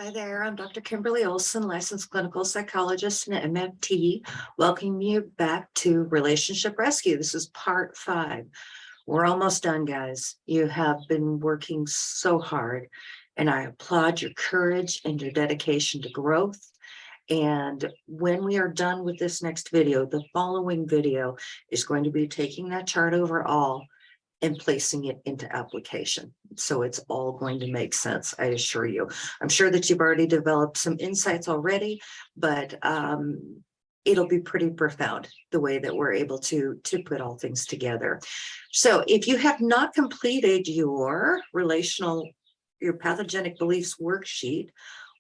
Hi there, I'm Dr. Kimberly Olson, licensed clinical psychologist and MFT. Welcome you back to Relationship Rescue. This is part 5. We're almost done, guys. You have been working so hard, and I applaud your courage and your dedication to growth. And when we are done with this next video, the following video is going to be taking that chart overall and placing it into application. So it's all going to make sense, I assure you. I'm sure that you've already developed some insights already, but it'll be pretty profound the way that we're able to put all things together. So if you have not completed your pathogenic beliefs worksheet,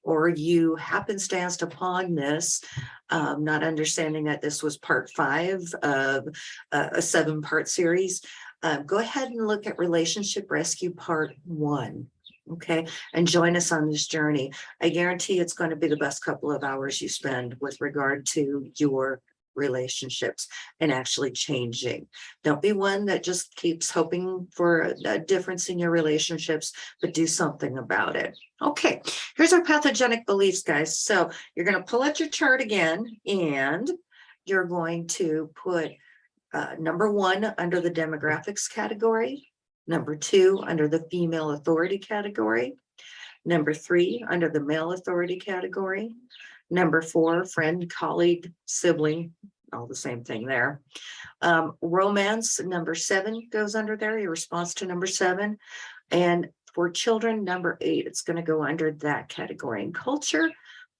or you happenstanced upon this, not understanding that this was part 5 of a 7-part series, go ahead and look at Relationship Rescue Part 1, okay? And join us on this journey. I guarantee it's going to be the best couple of hours you spend with regard to your relationships and actually changing. Don't be one that just keeps hoping for a difference in your relationships, but do something about it. Okay, here's our pathogenic beliefs, guys. So you're going to pull out your chart again, and you're going to put number 1 under the demographics category, number 2 under the female authority category, number 3 under the male authority category, number 4 friend, colleague, sibling, all the same thing there. Romance, number 7 goes under there, your response to number 7. And for children, number 8, it's going to go under that category. And culture,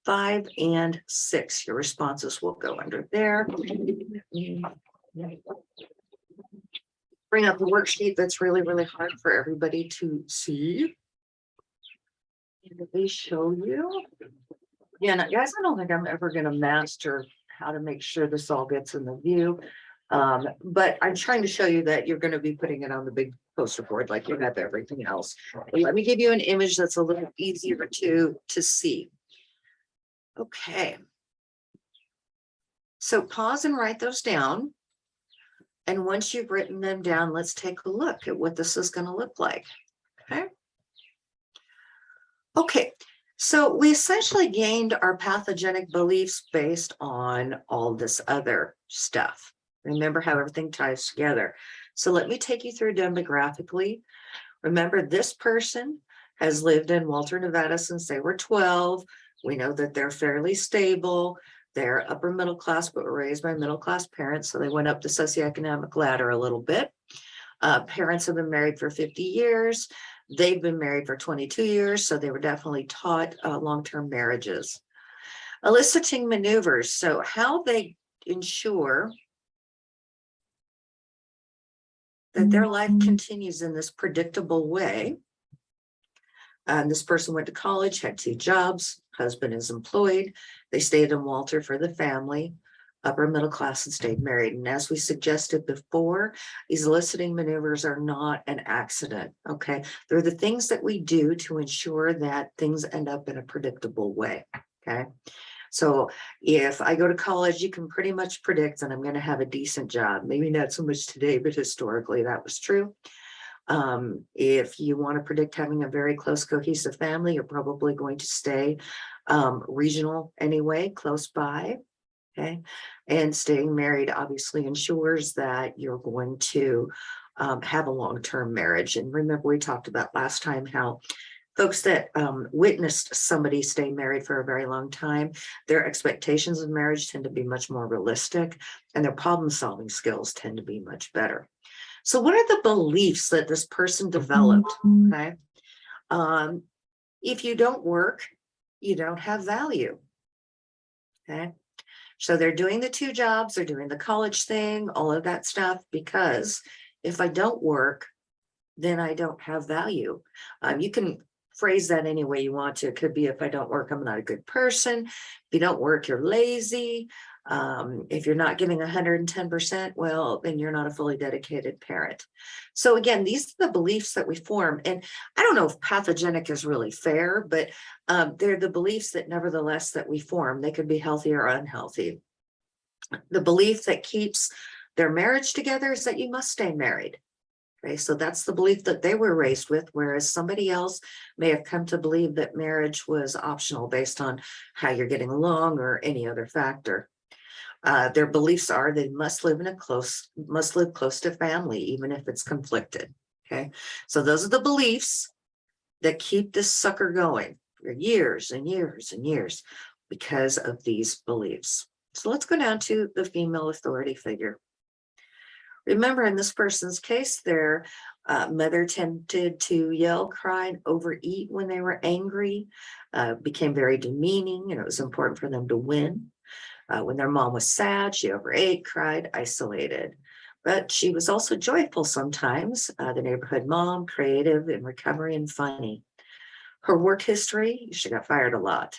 5 and 6, your responses will go under there. Bring up the worksheet that's really, really hard for everybody to see. And let me show you. Yeah, now, guys, I don't think I'm ever going to master how to make sure this all gets in the view. But I'm trying to show you that you're going to be putting it on the big poster board like you have everything else. But let me give you an image that's a little easier to see. Okay. So pause and write those down. And once you've written them down, let's take a look at what this is going to look like. Okay. Okay. So we essentially gained our pathogenic beliefs based on all this other stuff. Remember how everything ties together. So let me take you through demographically. Remember, this person has lived in Walter, Nevada since they were 12. We know that they're fairly stable. They're upper middle class, but were raised by middle class parents. So they went up the socioeconomic ladder a little bit. Parents have been married for 50 years. They've been married for 22 years. So they were definitely taught long-term marriages. Eliciting maneuvers. So how they ensure that their life continues in this predictable way. This person went to college, had 2 jobs, husband is employed. They stayed in Walter for the family, upper middle class, and stayed married. And as we suggested before, these eliciting maneuvers are not an accident, okay? They're the things that we do to ensure that things end up in a predictable way, okay? So if I go to college, you can pretty much predict that I'm going to have a decent job. Maybe not so much today, but historically that was true. If you want to predict having a very close, cohesive family, you're probably going to stay regional anyway, close by. Okay. And staying married obviously ensures that you're going to have a long-term marriage. And remember, we talked about last time how folks that witnessed somebody stay married for a very long time, their expectations of marriage tend to be much more realistic, and their problem-solving skills tend to be much better. So what are the beliefs that this person developed? Okay. If you don't work, you don't have value. Okay. So they're doing the 2 jobs, they're doing the college thing, all of that stuff, because if I don't work, then I don't have value. You can phrase that any way you want to. It could be, if I don't work, I'm not a good person. If you don't work, you're lazy. If you're not giving 110%, well, then you're not a fully dedicated parent. So again, these are the beliefs that we form. And I don't know if pathogenic is really fair, but they're the beliefs that nevertheless that we form. They could be healthy or unhealthy. The belief that keeps their marriage together is that you must stay married. Okay, so that's the belief that they were raised with, whereas somebody else may have come to believe that marriage was optional based on how you're getting along or any other factor. Their beliefs are they must live close to family, even if it's conflicted. Okay, so those are the beliefs that keep this sucker going for years and years and years because of these beliefs. So let's go down to the female authority figure. Remember, in this person's case, their mother tended to yell, cry, and overeat when they were angry, became very demeaning, and it was important for them to win. When their mom was sad, she overate, cried, isolated. But she was also joyful sometimes, the neighborhood mom, creative in recovery and funny. Her work history, she got fired a lot,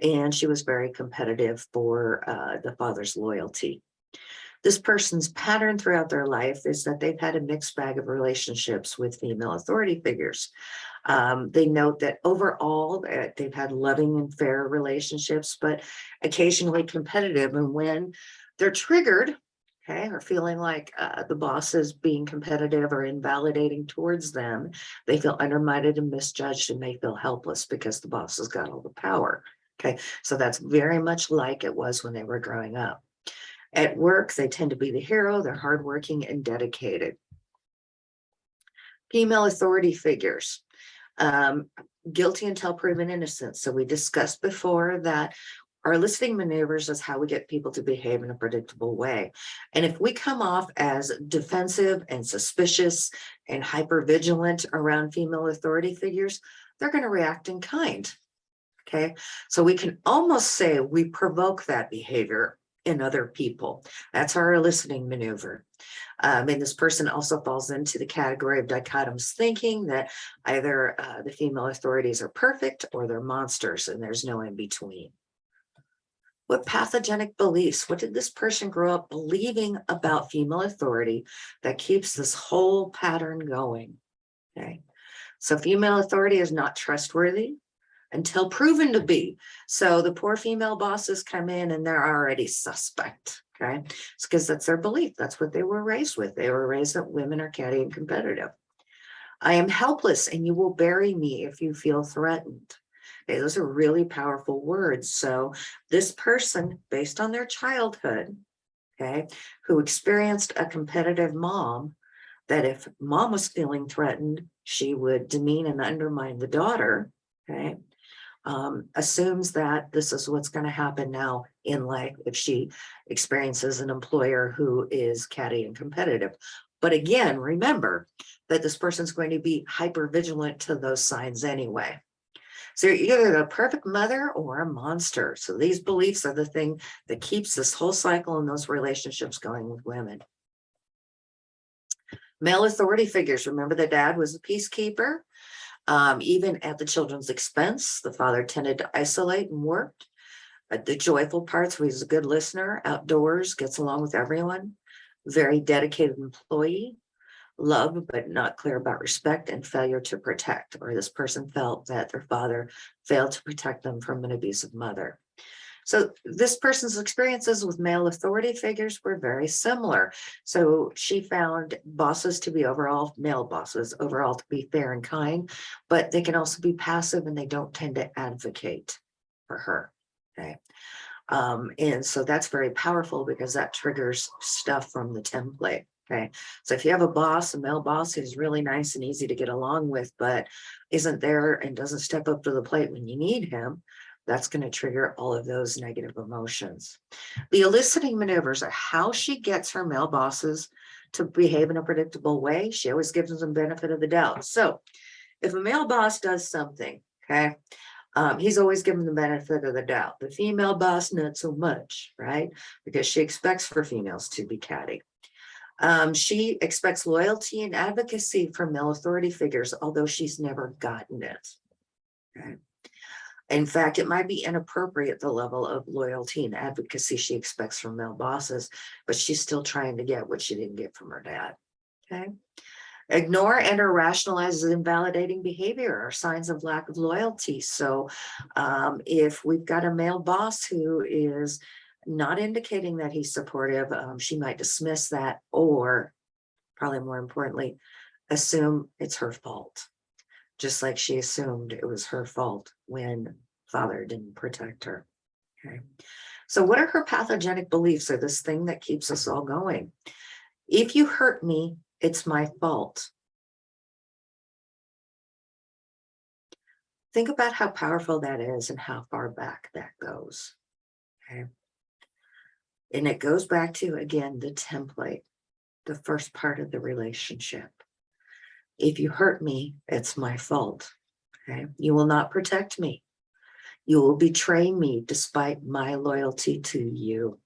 and she was very competitive for the father's loyalty. This person's pattern throughout their life is that they've had a mixed bag of relationships with female authority figures. They note that overall they've had loving and fair relationships, but occasionally competitive. And when they're triggered, okay, or feeling like the boss is being competitive or invalidating towards them, they feel undermined and misjudged and may feel helpless because the boss has got all the power. Okay, so that's very much like it was when they were growing up. At work, they tend to be the hero. They're hardworking and dedicated. Female authority figures, guilty until proven innocent. So we discussed before that our eliciting maneuvers is how we get people to behave in a predictable way. And if we come off as defensive and suspicious and hypervigilant around female authority figures, they're going to react in kind. Okay, so we can almost say we provoke that behavior in other people. That's our eliciting maneuver. And this person also falls into the category of dichotomous thinking, that either the female authorities are perfect or they're monsters, and there's no in between. What pathogenic beliefs, what did this person grow up believing about female authority that keeps this whole pattern going? Okay, so female authority is not trustworthy until proven to be. So the poor female bosses come in and they're already suspect. Okay, it's because that's their belief. That's what they were raised with. They were raised that women are catty and competitive. I am helpless and you will bury me if you feel threatened. Okay, those are really powerful words. So this person, based on their childhood, okay, who experienced a competitive mom, that if mom was feeling threatened, she would demean and undermine the daughter. Okay, assumes that this is what's going to happen now in life if she experiences an employer who is catty and competitive. But again, remember that this person's going to be hyper vigilant to those signs anyway. So you're either the perfect mother or a monster. So these beliefs are the thing that keeps this whole cycle and those relationships going with women. Male authority figures. Remember, the dad was a peacekeeper. Even at the children's expense, the father tended to isolate and worked. The joyful parts, he's a good listener, outdoors, gets along with everyone, very dedicated employee, love but not clear about respect, and failure to protect, or this person felt that their father failed to protect them from an abusive mother. So this person's experiences with male authority figures were very similar. So she found bosses to be overall, male bosses overall, to be fair and kind, but they can also be passive and they don't tend to advocate for her. Okay. And so that's very powerful because that triggers stuff from the template. Okay. So if you have a boss, a male boss who's really nice and easy to get along with, but isn't there and doesn't step up to the plate when you need him, that's going to trigger all of those negative emotions. The eliciting maneuvers are how she gets her male bosses to behave in a predictable way. She always gives them benefit of the doubt. So if a male boss does something, okay, he's always given the benefit of the doubt. The female boss, not so much, right? Because she expects for females to be catty. She expects loyalty and advocacy from male authority figures, although she's never gotten it. Okay. In fact, it might be inappropriate, the level of loyalty and advocacy she expects from male bosses, but she's still trying to get what she didn't get from her dad. Okay. Ignore and or rationalize invalidating behavior are signs of lack of loyalty. So if we've got a male boss who is not indicating that he's supportive, she might dismiss that, or probably more importantly, assume it's her fault, just like she assumed it was her fault when father didn't protect her. Okay. So what are her pathogenic beliefs, or this thing that keeps us all going? If you hurt me, it's my fault. Think about how powerful that is and how far back that goes. Okay. And it goes back to, again, the template, the first part of the relationship. If you hurt me, it's my fault. Okay. You will not protect me. You will betray me despite my loyalty to you.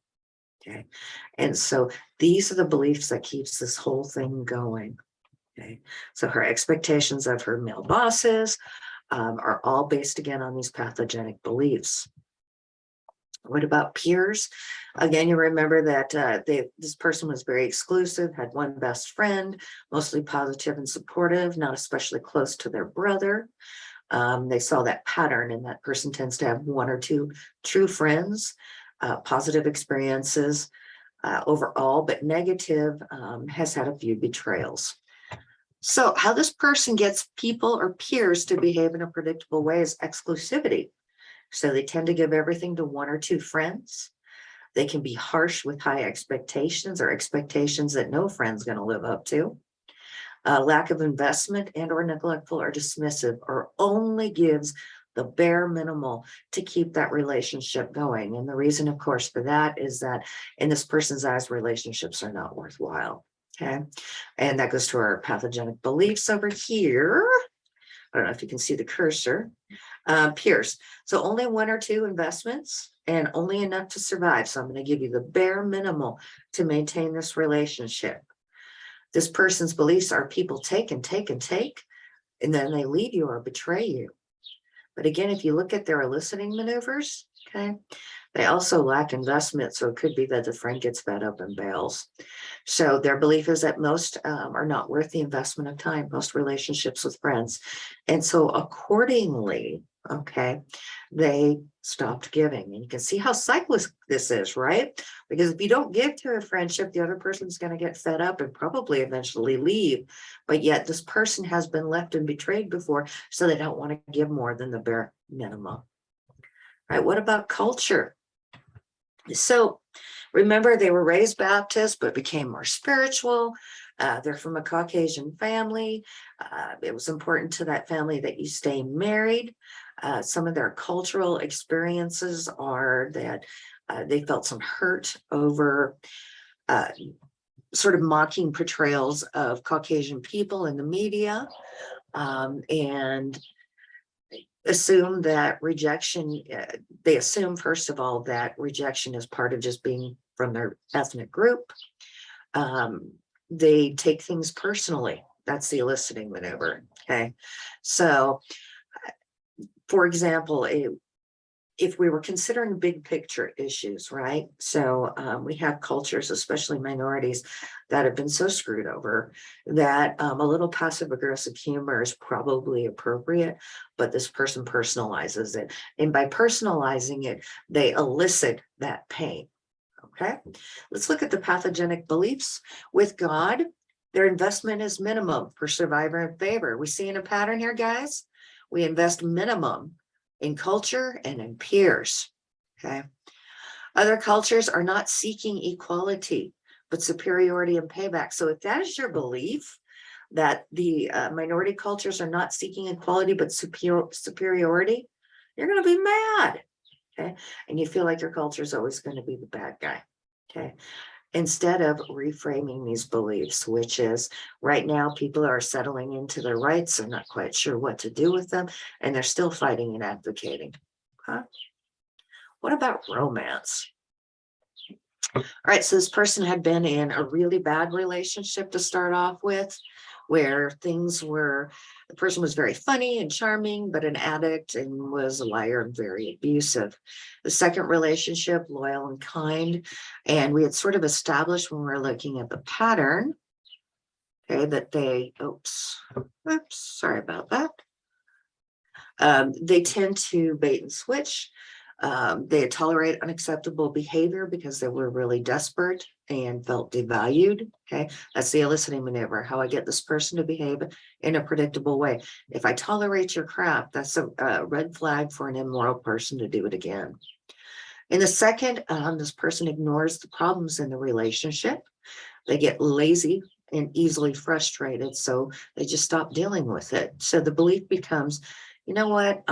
Okay. And so these are the beliefs that keeps this whole thing going. Okay. So her expectations of her male bosses are all based again on these pathogenic beliefs. What about peers? Again, you remember that this person was very exclusive, had one best friend, mostly positive and supportive, not especially close to their brother. They saw that pattern, and that person tends to have one or two true friends, positive experiences overall, but negative, has had a few betrayals. So how this person gets people or peers to behave in a predictable way is exclusivity. So they tend to give everything to one or two friends. They can be harsh with high expectations, or expectations that no friend's going to live up to. Lack of investment and or neglectful or dismissive, or only gives the bare minimal to keep that relationship going. And the reason, of course, for that is that in this person's eyes, relationships are not worthwhile. Okay. And that goes to our pathogenic beliefs over here. I don't know if you can see the cursor. Peers. So only one or two investments and only enough to survive. So I'm going to give you the bare minimal to maintain this relationship. This person's beliefs are people take and take and take, and then they leave you or betray you. But again, if you look at their eliciting maneuvers, okay, they also lack investment. So it could be that the friend gets fed up and bails. So their belief is that most are not worth the investment of time, most relationships with friends. And so accordingly, okay, they stopped giving. And you can see how cyclic this is, right? Because if you don't give to a friendship, the other person's going to get fed up and probably eventually leave. But yet this person has been left and betrayed before, so they don't want to give more than the bare minimum. Right? What about culture? So remember, they were raised Baptist, but became more spiritual. They're from a Caucasian family. It was important to that family that you stay married. Some of their cultural experiences are that they felt some hurt over sort of mocking portrayals of Caucasian people in the media, and assume that rejection, they assume, first of all, that rejection is part of just being from their ethnic group. They take things personally. That's the eliciting maneuver. Okay. So, for example, if we were considering big picture issues, right? So we have cultures, especially minorities, that have been so screwed over that a little passive aggressive humor is probably appropriate, but this person personalizes it. And by personalizing it, they elicit that pain. Okay, let's look at the pathogenic beliefs. With God, their investment is minimum for survivor and favor. We see in a pattern here, guys. We invest minimum in culture and in peers. Okay. Other cultures are not seeking equality, but superiority and payback. So if that is your belief, that the minority cultures are not seeking equality, but superiority, you're going to be mad. Okay. And you feel like your culture is always going to be the bad guy. Okay. Instead of reframing these beliefs, which is right now people are settling into their rights, they're not quite sure what to do with them, and they're still fighting and advocating. Huh? What about romance? All right, so this person had been in a really bad relationship to start off with, where the person was very funny and charming, but an addict and was a liar and very abusive. The second relationship, loyal and kind. And we had sort of established when we were looking at the pattern, okay, that sorry about that. They tend to bait and switch. They had tolerated unacceptable behavior because they were really desperate and felt devalued. Okay, that's the eliciting maneuver, how I get this person to behave in a predictable way. If I tolerate your crap, that's a red flag for an immoral person to do it again. In the second, this person ignores the problems in the relationship. They get lazy and easily frustrated, so they just stop dealing with it. So the belief becomes, you know what,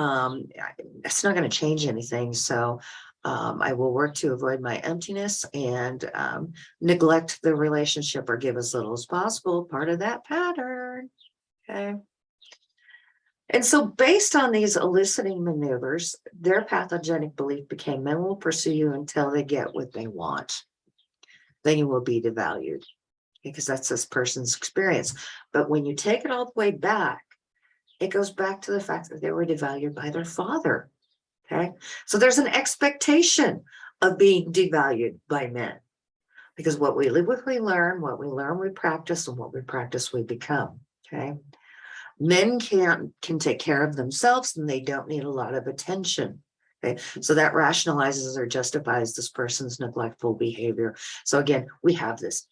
it's not going to change anything. So I will work to avoid my emptiness and neglect the relationship or give as little as possible. Part of that pattern. Okay. And so based on these eliciting maneuvers, their pathogenic belief became men will pursue you until they get what they want. Then you will be devalued, because that's this person's experience. But when you take it all the way back, it goes back to the fact that they were devalued by their father. Okay. So there's an expectation of being devalued by men, because what we live with, we learn, what we learn, we practice, and what we practice, we become. Okay. Men can take care of themselves and they don't need a lot of attention. Okay. So that rationalizes or justifies this person's neglectful behavior. So again, we have this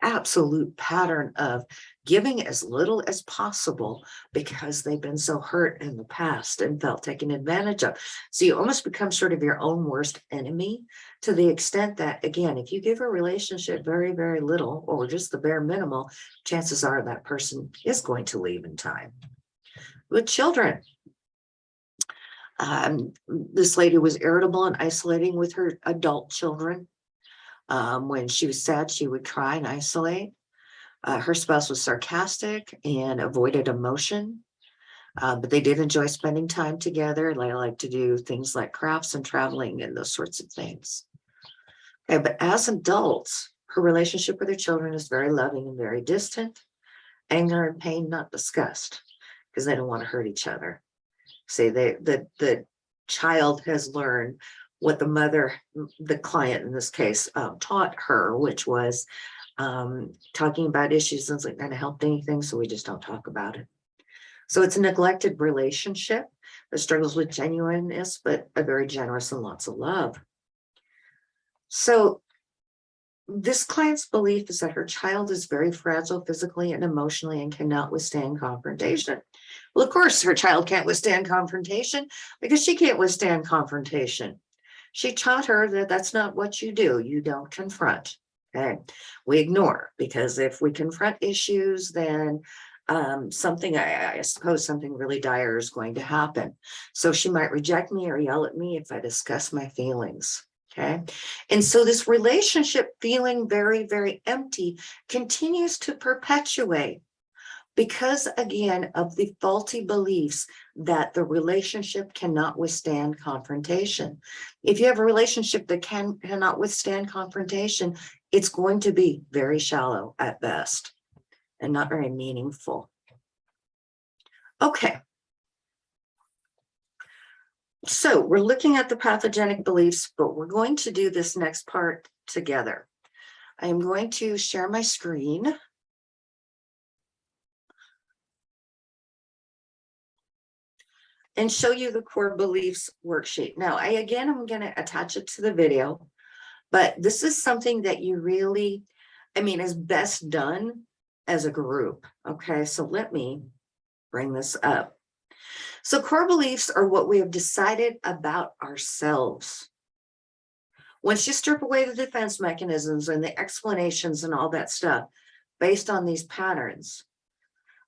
absolute pattern of giving as little as possible because they've been so hurt in the past and felt taken advantage of. So you almost become sort of your own worst enemy, to the extent that, again, if you give a relationship very, very little or just the bare minimal, chances are that person is going to leave in time. With children, this lady was irritable and isolating with her adult children. When she was sad, she would cry and isolate. Her spouse was sarcastic and avoided emotion, but they did enjoy spending time together. They like to do things like crafts and traveling and those sorts of things. Okay, but as adults, her relationship with her children is very loving and very distant. Anger and pain not discussed, because they don't want to hurt each other. See, the child has learned what the mother, the client in this case, taught her, which was talking about issues isn't going to help anything, so we just don't talk about it. So it's a neglected relationship that struggles with genuineness, but a very generous and lots of love. So this client's belief is that her child is very fragile physically and emotionally and cannot withstand confrontation. Well, of course, her child can't withstand confrontation because she can't withstand confrontation. She taught her that that's not what you do. You don't confront. Okay. We ignore, because if we confront issues, then something, I suppose something really dire is going to happen. So she might reject me or yell at me if I discuss my feelings. Okay. And so this relationship feeling very, very empty continues to perpetuate because, again, of the faulty beliefs that the relationship cannot withstand confrontation. If you have a relationship that cannot withstand confrontation, it's going to be very shallow at best and not very meaningful. Okay. So we're looking at the pathogenic beliefs, but we're going to do this next part together. I am going to share my screen. And show you the core beliefs worksheet. Now, I'm going to attach it to the video, but this is something that you really, is best done as a group. Okay, so let me bring this up. So core beliefs are what we have decided about ourselves. Once you strip away the defense mechanisms and the explanations and all that stuff based on these patterns,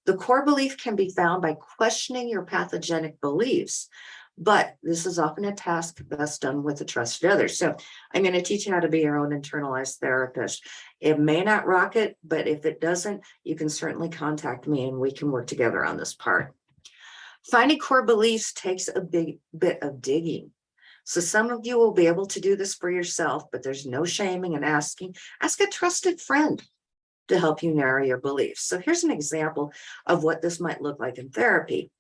the core belief can be found by questioning your pathogenic beliefs, but this is often a task best done with a trusted other. So I'm going to teach you how to be your own internalized therapist. It may not rock it, but if it doesn't, you can certainly contact me and we can work together on this part. Finding core beliefs takes a big bit of digging. So some of you will be able to do this for yourself, but there's no shaming and asking. Ask a trusted friend to help you narrow your beliefs. So here's an example of what this might look like in therapy.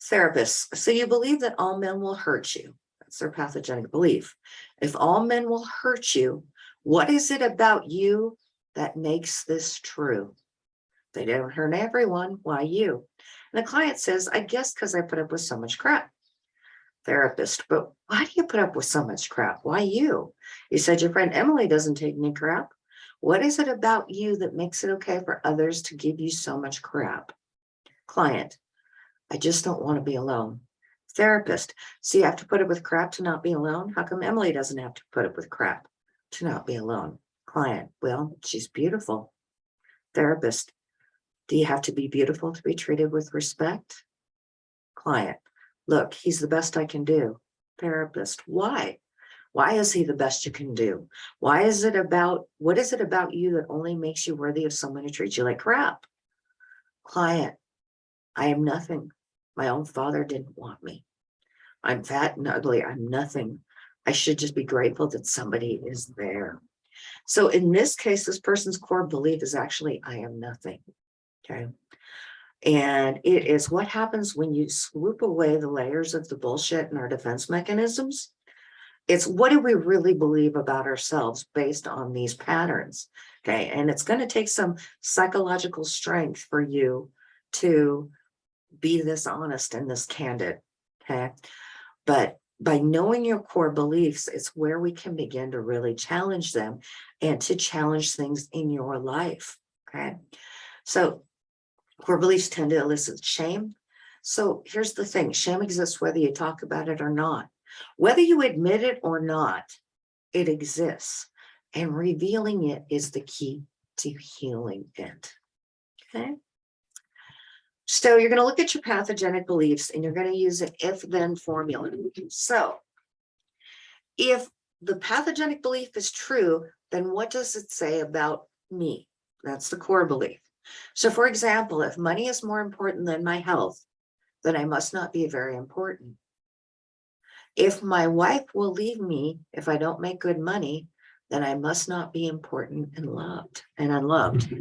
Therapists, so you believe that all men will hurt you. That's their pathogenic belief. If all men will hurt you, what is it about you that makes this true? They don't hurt everyone. Why you? And the client says, I guess because I put up with so much crap. Therapist, but why do you put up with so much crap? Why you? You said your friend Emily doesn't take any crap. What is it about you that makes it okay for others to give you so much crap? Client, I just don't want to be alone. Therapist, so you have to put up with crap to not be alone? How come Emily doesn't have to put up with crap to not be alone? Client, well, she's beautiful. Therapist, do you have to be beautiful to be treated with respect? Client, look, he's the best I can do. Therapist, why? Why is he the best you can do? What is it about you that only makes you worthy of someone who treats you like crap? Client, I am nothing. My own father didn't want me. I'm fat and ugly. I'm nothing. I should just be grateful that somebody is there. So in this case, this person's core belief is actually, I am nothing. Okay. And it is what happens when you swoop away the layers of the bullshit in our defense mechanisms. It's what do we really believe about ourselves based on these patterns? Okay. And it's going to take some psychological strength for you to be this honest and this candid. Okay. But by knowing your core beliefs, it's where we can begin to really challenge them and to challenge things in your life. Okay. So core beliefs tend to elicit shame. So here's the thing, shame exists whether you talk about it or not. Whether you admit it or not, it exists. And revealing it is the key to healing it. Okay. So you're going to look at your pathogenic beliefs and you're going to use an if-then formula. So if the pathogenic belief is true, then what does it say about me? That's the core belief. So for example, if money is more important than my health, then I must not be very important. If my wife will leave me if I don't make good money, then I must not be important and loved and unloved.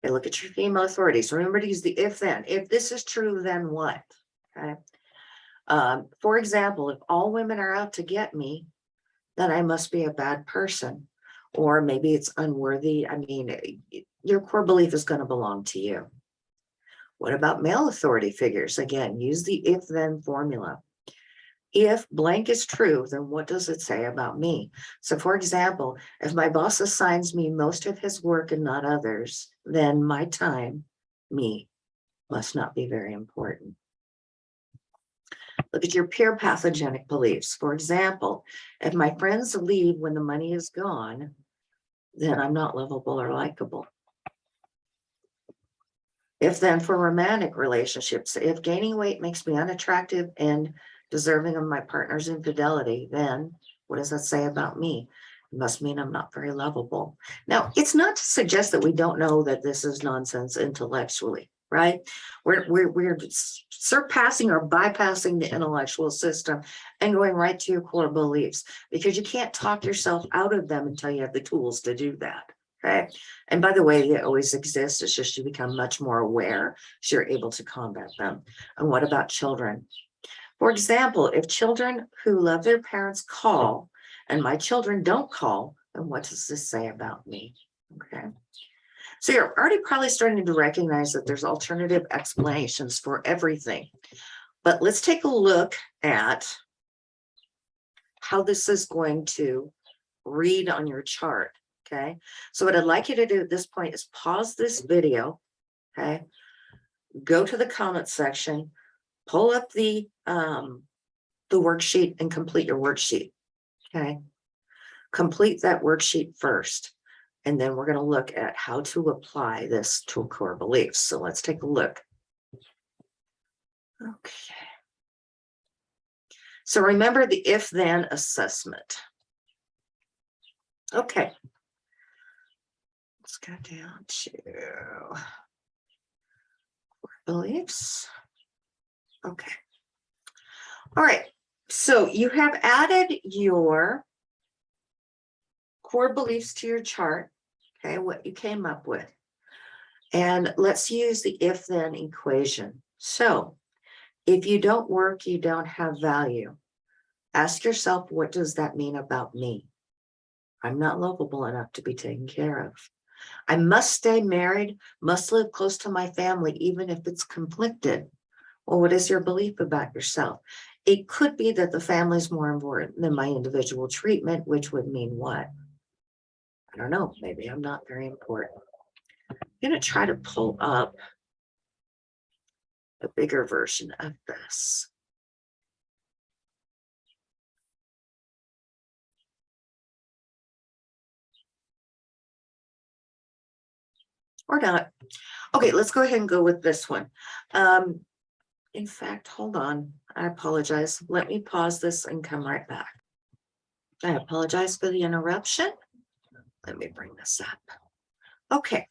Okay, look at your female authorities. Remember to use the if then. If this is true, then what? Okay. For example, if all women are out to get me, then I must be a bad person. Or maybe it's unworthy. I mean, your core belief is going to belong to you. What about male authority figures? Again, use the if then formula. If blank is true, then what does it say about me? So for example, if my boss assigns me most of his work and not others, then my time, me, must not be very important. Look at your peer pathogenic beliefs. For example, if my friends leave when the money is gone, then I'm not lovable or likable. If then for romantic relationships, if gaining weight makes me unattractive and deserving of my partner's infidelity, then what does that say about me? It must mean I'm not very lovable. Now, it's not to suggest that we don't know that this is nonsense intellectually, right? We're surpassing or bypassing the intellectual system and going right to your core beliefs, because you can't talk yourself out of them until you have the tools to do that. Okay. And by the way, they always exist. It's just you become much more aware so you're able to combat them. And what about children? For example, if children who love their parents call and my children don't call, then what does this say about me? Okay. So you're already probably starting to recognize that there's alternative explanations for everything. But let's take a look at how this is going to read on your chart. Okay. So what I'd like you to do at this point is pause this video. Okay. Go to the comment section, pull up the worksheet and complete your worksheet. Okay. Complete that worksheet first. And then we're going to look at how to apply this to core beliefs. So let's take a look. Okay. So remember the if-then assessment. Okay. Let's go down to core beliefs. Okay. All right. So you have added your core beliefs to your chart. Okay, what you came up with. And let's use the if-then equation. So if you don't work, you don't have value. Ask yourself, what does that mean about me? I'm not lovable enough to be taken care of. I must stay married, must live close to my family, even if it's conflicted. Well, what is your belief about yourself? It could be that the family is more important than my individual treatment, which would mean what? I don't know. Maybe I'm not very important. I'm going to try to pull up a bigger version of this. Or not. Okay, let's go ahead and go with this one. In fact, hold on. I apologize. Let me pause this and come right back. I apologize for the interruption. Let me bring this up. Okay,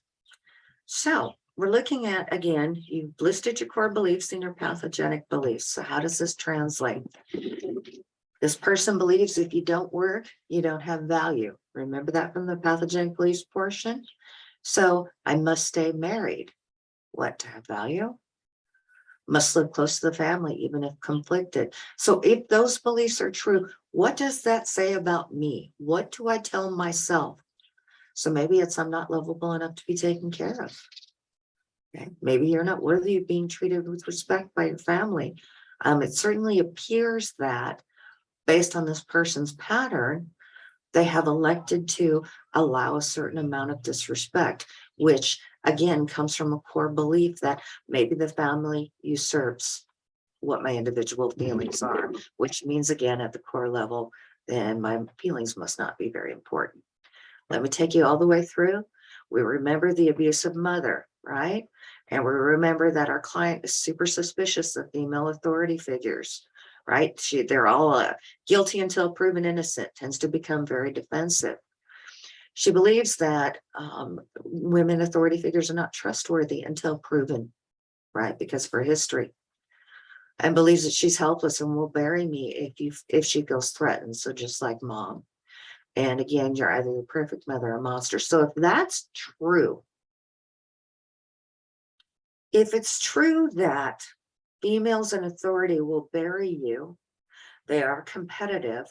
so we're looking at, again, you've listed your core beliefs and your pathogenic beliefs. So how does this translate? This person believes if you don't work, you don't have value. Remember that from the pathogenic beliefs portion? So I must stay married. What, to have value? Must live close to the family, even if conflicted. So if those beliefs are true, what does that say about me? What do I tell myself? So maybe it's I'm not lovable enough to be taken care of. Okay. Maybe you're not worthy of being treated with respect by your family. It certainly appears that based on this person's pattern, they have elected to allow a certain amount of disrespect, which again comes from a core belief that maybe the family usurps what my individual feelings are, which means again at the core level, then my feelings must not be very important. Let me take you all the way through. We remember the abusive mother, right? And we remember that our client is super suspicious of female authority figures, right? They're all guilty until proven innocent, tends to become very defensive. She believes that women authority figures are not trustworthy until proven, right? Because of her history. And believes that she's helpless and will bury me if she feels threatened. So just like mom. And again, you're either the perfect mother or a monster. So if that's true, if it's true that females in authority will bury you, they are competitive,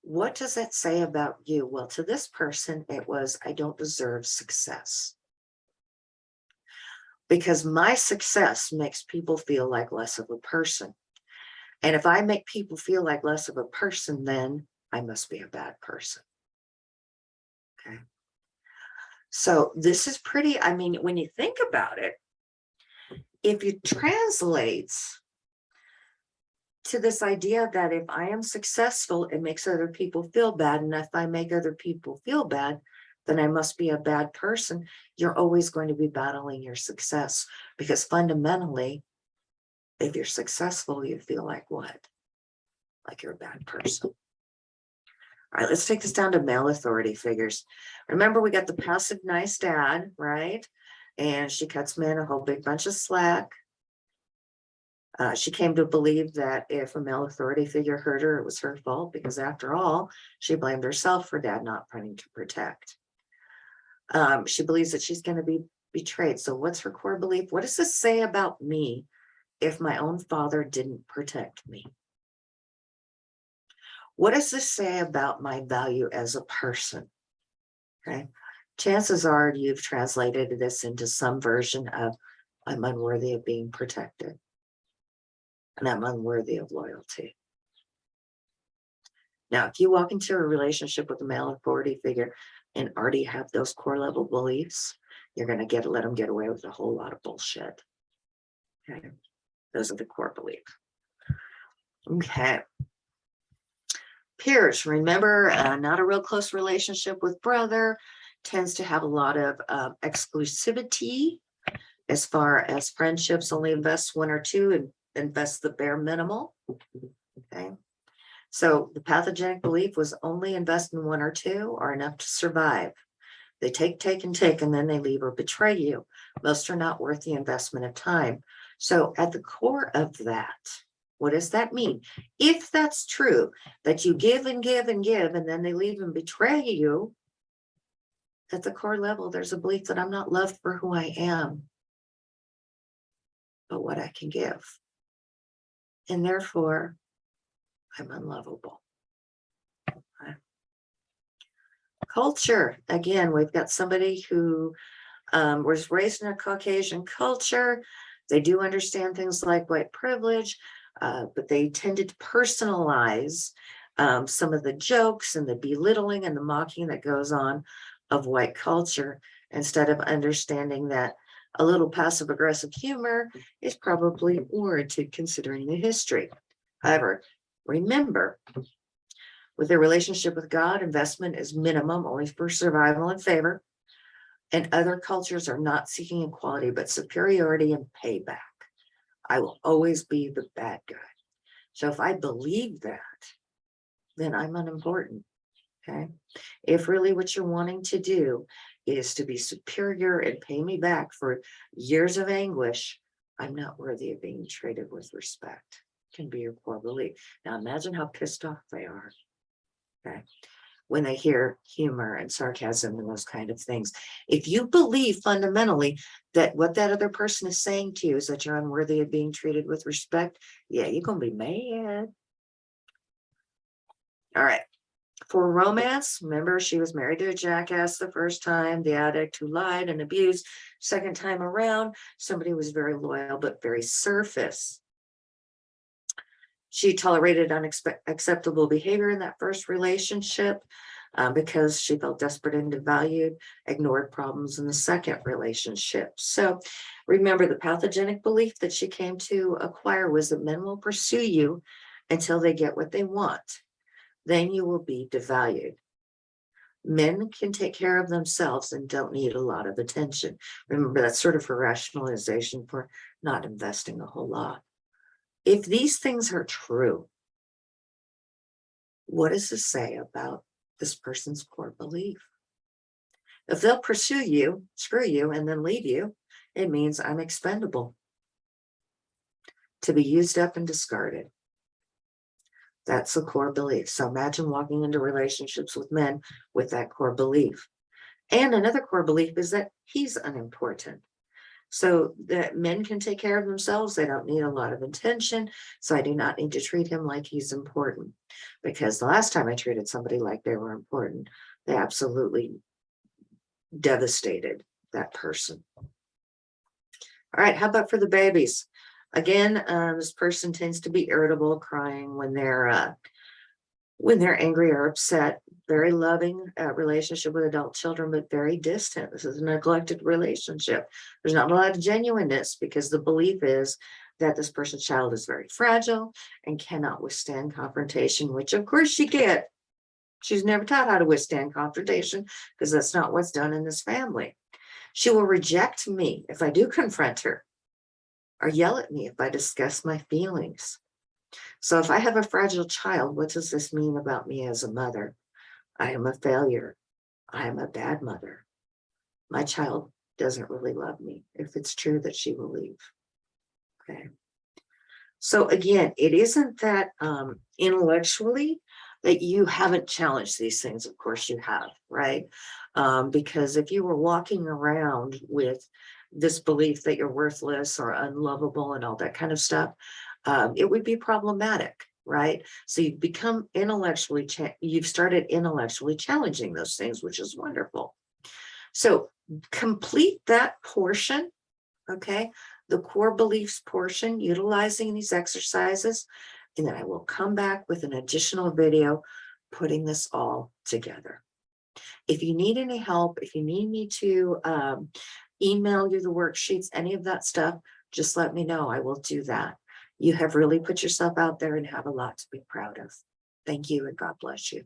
what does that say about you? Well, to this person, it was, I don't deserve success. Because my success makes people feel like less of a person. And if I make people feel like less of a person, then I must be a bad person. Okay. So this is pretty, I mean, when you think about it, if it translates to this idea that if I am successful, it makes other people feel bad. And if I make other people feel bad, then I must be a bad person. You're always going to be battling your success because fundamentally, if you're successful, you feel like what? Like you're a bad person. All right, let's take this down to male authority figures. Remember, we got the passive nice dad, right? And she cuts men a whole big bunch of slack. She came to believe that if a male authority figure hurt her, it was her fault because after all, she blamed herself for dad not wanting to protect. She believes that she's going to be betrayed. So what's her core belief? What does this say about me if my own father didn't protect me? What does this say about my value as a person? Okay. Chances are you've translated this into some version of I'm unworthy of being protected. And I'm unworthy of loyalty. Now, if you walk into a relationship with a male authority figure and already have those core level beliefs, you're going to let them get away with a whole lot of bullshit. Okay. Those are the core beliefs. Okay. Peers, remember, not a real close relationship with brother, tends to have a lot of exclusivity as far as friendships, only invest one or two and invest the bare minimal. Okay. So the pathogenic belief was only invest in one or two are enough to survive. They take, and then they leave or betray you. Most are not worth the investment of time. So at the core of that, what does that mean? If that's true, that you give and give and give, and then they leave and betray you, at the core level, there's a belief that I'm not loved for who I am, but what I can give. And therefore, I'm unlovable. Okay. Culture, again, we've got somebody who was raised in a Caucasian culture, They do understand things like white privilege, but they tended to personalize some of the jokes and the belittling and the mocking that goes on of white culture, instead of understanding that a little passive aggressive humor is probably warranted considering the history. However, remember, with their relationship with God, investment is minimum only for survival and favor. And other cultures are not seeking equality, but superiority and payback. I will always be the bad guy. So if I believe that, then I'm unimportant. Okay. If really what you're wanting to do is to be superior and pay me back for years of anguish, I'm not worthy of being treated with respect. Can be your core belief. Now imagine how pissed off they are. Okay. When they hear humor and sarcasm and those kind of things. If you believe fundamentally that what that other person is saying to you is that you're unworthy of being treated with respect, yeah, you're going to be mad. All right. For romance, remember, she was married to a jackass the first time, the addict who lied and abused. Second time around, somebody who was very loyal, but very surface. She tolerated unacceptable behavior in that first relationship because she felt desperate and devalued, ignored problems in the second relationship. So remember, the pathogenic belief that she came to acquire was that men will pursue you until they get what they want. Then you will be devalued. Men can take care of themselves and don't need a lot of attention. Remember, that's sort of a rationalization for not investing a whole lot. If these things are true, what does this say about this person's core belief? If they'll pursue you, screw you, and then leave you, it means I'm expendable, to be used up and discarded. That's the core belief. So imagine walking into relationships with men with that core belief. And another core belief is that he's unimportant. So that men can take care of themselves. They don't need a lot of attention. So I do not need to treat him like he's important. Because the last time I treated somebody like they were important, they absolutely devastated that person. All right, how about for the babies? Again, this person tends to be irritable, crying when they're angry or upset. Very loving relationship with adult children, but very distant. This is a neglected relationship. There's not a lot of genuineness because the belief is that this person's child is very fragile and cannot withstand confrontation, which of course she can't. She's never taught how to withstand confrontation because that's not what's done in this family. She will reject me if I do confront her, or yell at me if I discuss my feelings. So if I have a fragile child, what does this mean about me as a mother? I am a failure. I am a bad mother. My child doesn't really love me if it's true that she will leave. Okay. So again, it isn't that intellectually that you haven't challenged these things. Of course you have, right? Because if you were walking around with this belief that you're worthless or unlovable and all that kind of stuff, it would be problematic, right? So you've become intellectually, you've started intellectually challenging those things, which is wonderful. So complete that portion, okay? The core beliefs portion, utilizing these exercises, and then I will come back with an additional video putting this all together. If you need any help, if you need me to email you the worksheets, any of that stuff, just let me know. I will do that. You have really put yourself out there and have a lot to be proud of. Thank you and God bless you.